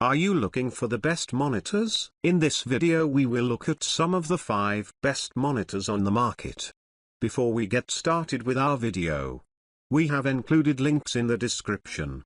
Are you looking for the best monitors? In this video we will look at some of the 5 best monitors on the market. Before we get started with our video, we have included links in the description.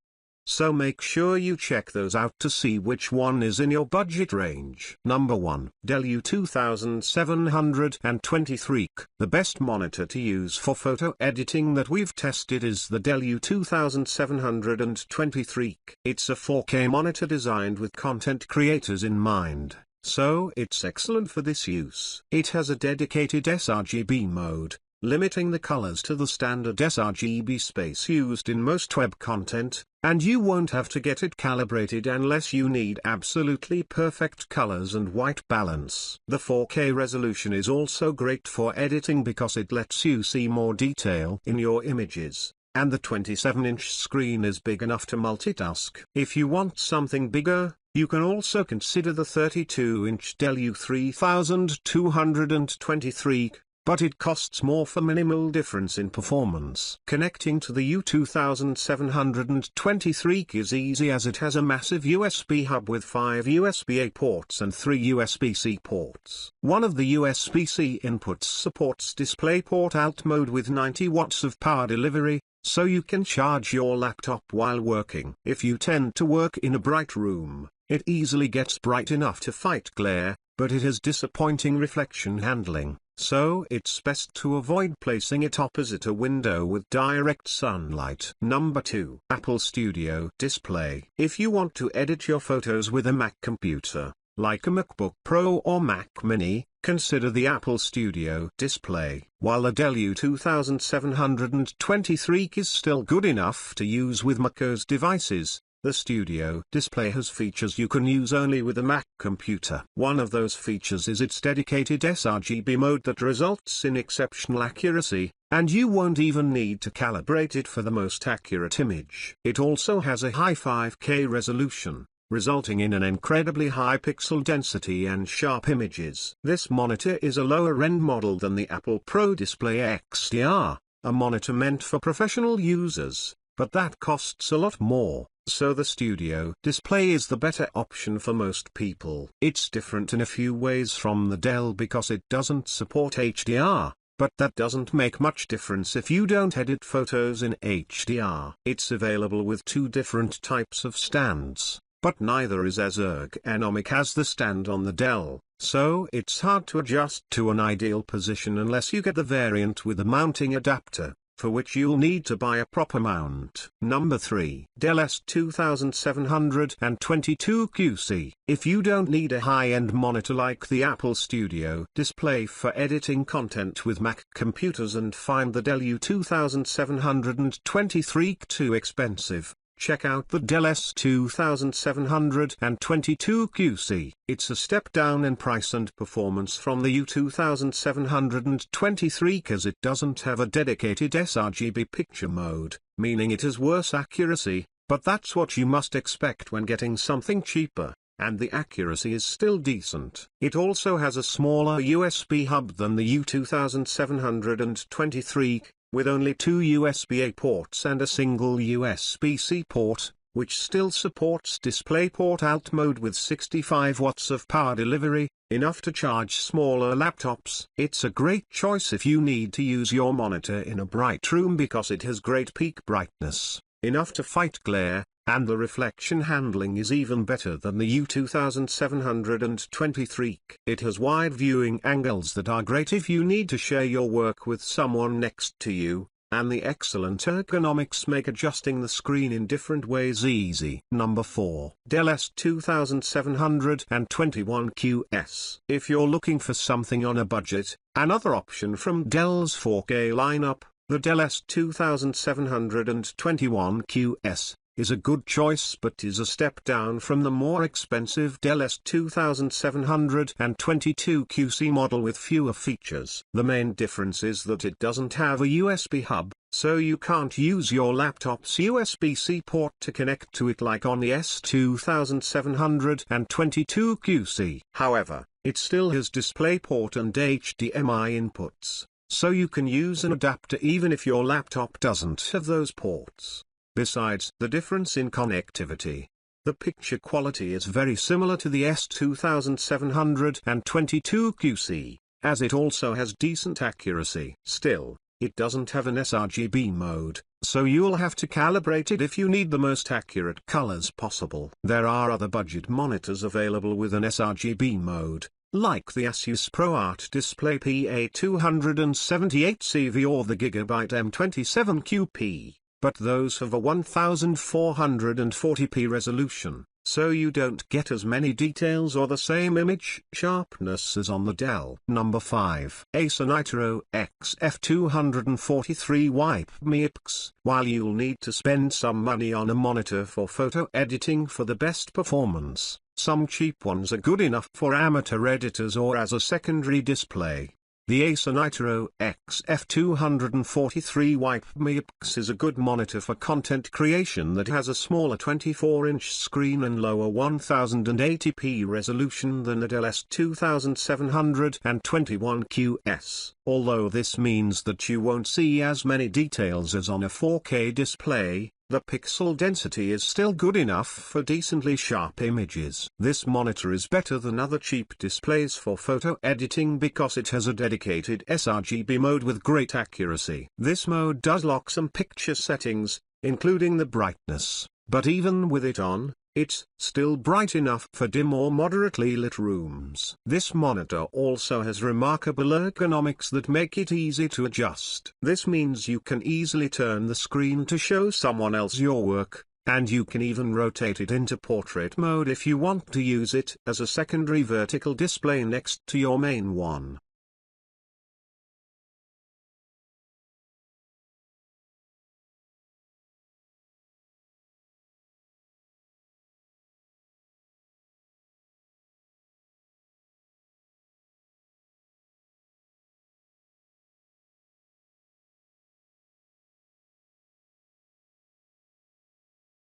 So make sure you check those out to see which one is in your budget range. Number 1. Dell U2723. The best monitor to use for photo editing that we've tested is the Dell U2723. It's a 4K monitor designed with content creators in mind, so it's excellent for this use. It has a dedicated sRGB mode, limiting the colors to the standard sRGB space used in most web content, and you won't have to get it calibrated unless you need absolutely perfect colors and white balance. The 4K resolution is also great for editing because it lets you see more detail in your images, and the 27-inch screen is big enough to multitask. If you want something bigger, you can also consider the 32-inch Dell U2723. But it costs more for minimal difference in performance. Connecting to the U2723 is easy as it has a massive USB hub with 5 USB-A ports and 3 USB-C ports. One of the USB-C inputs supports DisplayPort Alt mode with 90 watts of power delivery, so you can charge your laptop while working. If you tend to work in a bright room, it easily gets bright enough to fight glare, but it has disappointing reflection handling. So it's best to avoid placing it opposite a window with direct sunlight. Number 2. Apple Studio Display. If you want to edit your photos with a Mac computer, like a MacBook Pro or Mac Mini, consider the Apple Studio Display. While the Dell U2723 is still good enough to use with macOS devices, the Studio Display has features you can use only with a Mac computer. One of those features is its dedicated sRGB mode that results in exceptional accuracy, and you won't even need to calibrate it for the most accurate image. It also has a high 5K resolution, resulting in an incredibly high pixel density and sharp images. This monitor is a lower-end model than the Apple Pro Display XDR, a monitor meant for professional users, but that costs a lot more. So the Studio Display is the better option for most people. It's different in a few ways from the Dell because it doesn't support HDR, but that doesn't make much difference if you don't edit photos in HDR. It's available with 2 different types of stands, but neither is as ergonomic as the stand on the Dell, so it's hard to adjust to an ideal position unless you get the variant with a mounting adapter, for which you'll need to buy a proper mount. Number 3. Dell S2722QC. If you don't need a high-end monitor like the Apple Studio Display for editing content with Mac computers and find the Dell U2723 too expensive, check out the Dell S2722QC. It's a step down in price and performance from the U2723 because it doesn't have a dedicated sRGB picture mode, meaning it has worse accuracy, but that's what you must expect when getting something cheaper, and the accuracy is still decent. It also has a smaller USB hub than the U2723, with only 2 USB-A ports and a single USB-C port, which still supports DisplayPort Alt mode with 65 watts of power delivery, enough to charge smaller laptops. It's a great choice if you need to use your monitor in a bright room because it has great peak brightness, enough to fight glare, and the reflection handling is even better than the U2723. It has wide viewing angles that are great if you need to share your work with someone next to you, and the excellent ergonomics make adjusting the screen in different ways easy. Number 4. Dell S2721QS. If you're looking for something on a budget, another option from Dell's 4K lineup, the Dell S2721QS, is a good choice but is a step down from the more expensive Dell S2722QC model with fewer features. The main difference is that it doesn't have a USB hub, so you can't use your laptop's USB-C port to connect to it like on the S2722QC. However, it still has DisplayPort and HDMI inputs, so you can use an adapter even if your laptop doesn't have those ports. Besides the difference in connectivity, The picture quality is very similar to the S2722 QC, as it also has decent accuracy. Still, it doesn't have an sRGB mode, so you'll have to calibrate it if you need the most accurate colors possible. There are other budget monitors available with an sRGB mode, like the Asus ProArt Display PA278CV or the Gigabyte M27QP, but those have a 1440p resolution, so you don't get as many details or the same image sharpness as on the Dell. Number 5. ASA Nitro X F243 Bimawen. While you'll need to spend some money on a monitor for photo editing for the best performance, some cheap ones are good enough for amateur editors or as a secondary display. The ASA Nitro X F243 Bimawen is a good monitor for content creation that has a smaller 24-inch screen and lower 1080p resolution than the Dell S2721QS. Although this means that you won't see as many details as on a 4K display, the pixel density is still good enough for decently sharp images. This monitor is better than other cheap displays for photo editing because it has a dedicated sRGB mode with great accuracy. This mode does lock some picture settings, including the brightness, but even with it on, it's still bright enough for dim or moderately lit rooms. This monitor also has remarkable ergonomics that make it easy to adjust. This means you can easily turn the screen to show someone else your work, and you can even rotate it into portrait mode if you want to use it as a secondary vertical display next to your main one.